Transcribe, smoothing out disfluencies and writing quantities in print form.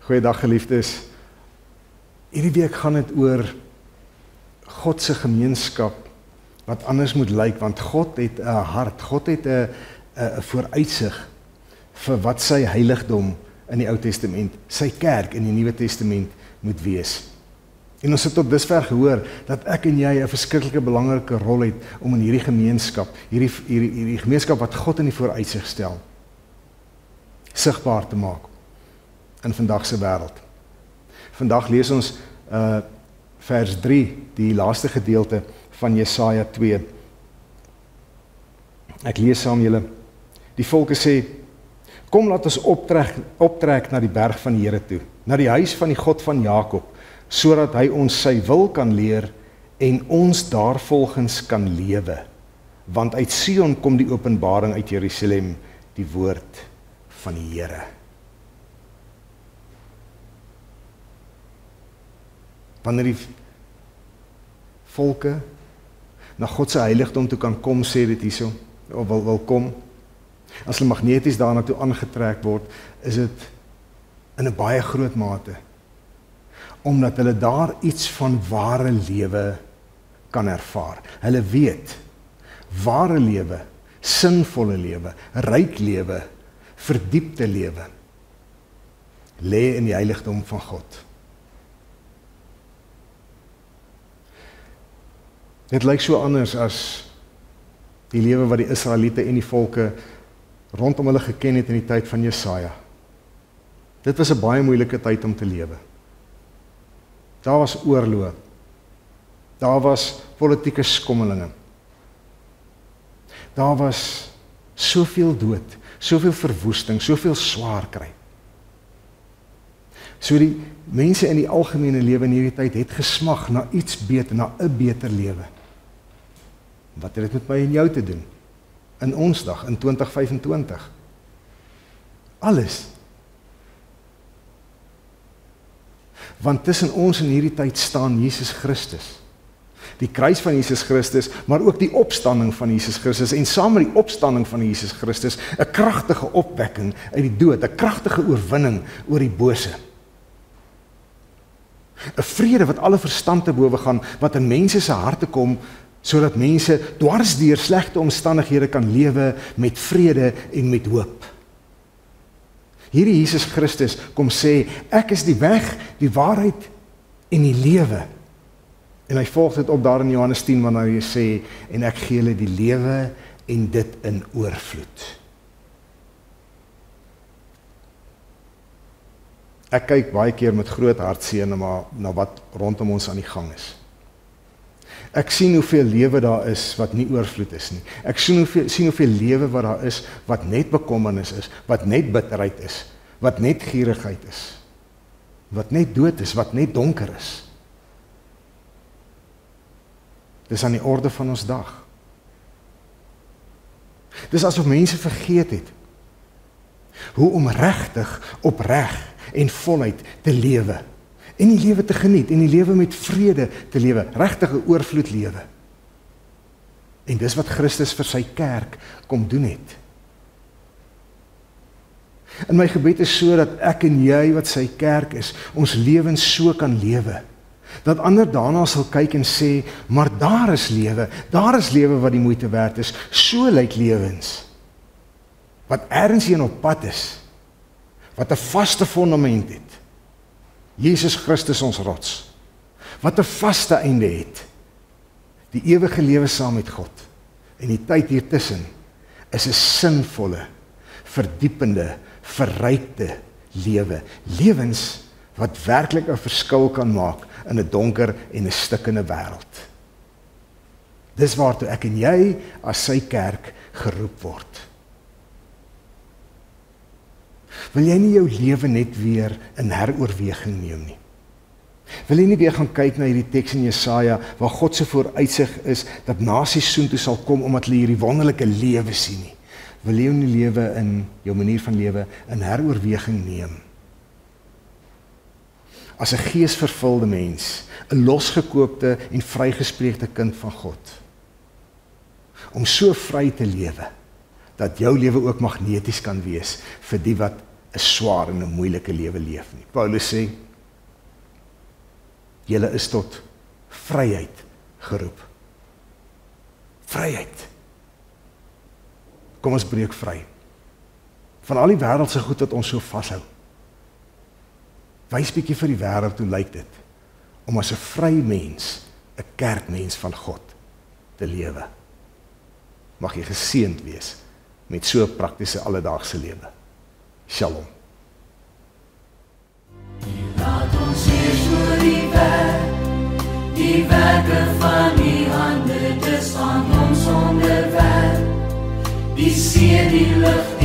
Goeiedag geliefdes. Hierdie week gaan dit oor God se gemeenskap wat anders moet lyk, want God het 'n hart, God het 'n vooruitsig vir wat sy heiligdom in die Ou Testament, sy kerk in die Nuwe Testament moet wees. En ons het tot dusver gehoor dat ek en jy 'n verskriklike belangrike rol het om in hierdie gemeenskap, hierdie gemeenskap wat God in die vooruitsig stel, sigbaar te maak in vandag se wêreld. Vandag lees ons vers 3, die laaste gedeelte van Jesaja 2. Ek lees saam julle. Die volke sê, kom laat ons optrek na die berg van die Here toe, na die huis van die God van Jakob, sodat hy ons sy wil kan leer en ons daarvolgens kan lewe. Want uit Sion kom die openbaring, uit Jerusalem die woord van die Here. Wanneer die volke na God se heiligdom toe kan kom, sê dit hierso, of wil kom, as hulle magneties daarna toe aangetrek word, is dit in 'n baie groot mate, omdat hulle daar iets van ware lewe kan ervaar. Hulle weet, ware lewe, sinvolle lewe, ryk lewe, verdiepte lewe, lê in die heiligdom van God. Dit lyk so anders as die lewe wat die Israeliete en die volke rondom hulle geken het in die tyd van Jesaja. Dit was 'n baie moeilike tyd om te lewe. Daar was oorloë. Daar was politieke skommelinge. Daar was soveel dood, soveel verwoesting, soveel swaar kry. So die mense in die algemene lewe in hierdie tyd het gesmag na iets beter, na 'n beter lewe. Wat het dit met my en jou te doen? In ons dag, in 2025. Alles. Want tussen ons en hierdie tyd staan Jesus Christus. Die kruis van Jesus Christus, maar ook die opstanding van Jesus Christus. En saam met die opstanding van Jesus Christus, 'n kragtige opwekking uit die dood, 'n kragtige oorwinning oor die bose. 'n Vrede wat alle verstand te bowe gaan, wat in mense se harte kom, sodat mense dwars deur slegte omstandighede kan lewe met vrede en met hoop. Hierdie Jesus Christus kom sê, ek is die weg, die waarheid en die lewe. En hy volg dit op daar in Johannes 10, wanneer hy sê, en ek gee julle die lewe en dit in oorvloed. Ek kyk baie keer met groot hartseer na wat rondom ons aan die gang is. Ek sien hoeveel lewe daar is wat nie oorvloed is nie. Ek sien hoeveel lewe wat daar is wat net bekommernis is, wat net bitterheid is, wat net gierigheid is, wat net dood is, wat net donker is. Dis aan die orde van ons dag. Dis asof mense vergeet het hoe om regtig, opreg en voluit te lewe. En die lewe te geniet, en die lewe met vrede te lewe, regtige oorvloed lewe. En dis wat Christus vir sy kerk kom doen het. En my gebed is so dat ek en jy wat sy kerk is, ons lewens so kan lewe, dat ander daarna sal kyk en sê, maar daar is lewe wat die moeite werd is, so lyk lewens, wat ergens hier op pad is, wat 'n vaste fondament het, Jesus Christus ons rots, wat 'n vaste einde het, die ewige lewe saam met God, en die tyd hiertussen is 'n sinvolle, verdiepende, verrykte lewe, lewens wat werklik 'n verskil kan maak in 'n donker en 'n stikkende wêreld. Dis waartoe ek en jy as sy kerk geroep word. Wil jy nie jou lewe net weer in heroorweging neem nie? Wil jy nie weer gaan kyk na hierdie teks in Jesaja, waar God se vooruitsig is, dat nasies soontoe sal kom, omdat hulle hierdie wonderlike lewe sien nie? Wil jy nie lewe in, jou manier van lewe, in heroorweging neem? As 'n geesvervulde mens, 'n losgekoopte en vrygespreekte kind van God, om so vry te lewe, dat jou lewe ook magneties kan wees vir die wat 'n swaar en 'n moeilike lewe leef nie. Paulus sê, julle is tot vryheid geroep. Vryheid. Kom ons breek vry. Van al die wêreldse goed wat ons so vashou. Wys bietjie vir die wêreld, hoe lyk dit? Om as 'n vry mens, 'n kerkmens van God te lewe. Mag jy geseënd wees met so 'n praktiese alledaagse lewe. Shalom. Laat ons eers oor die werke van die hande, dis aan ons onderwerp. Die see, die lug,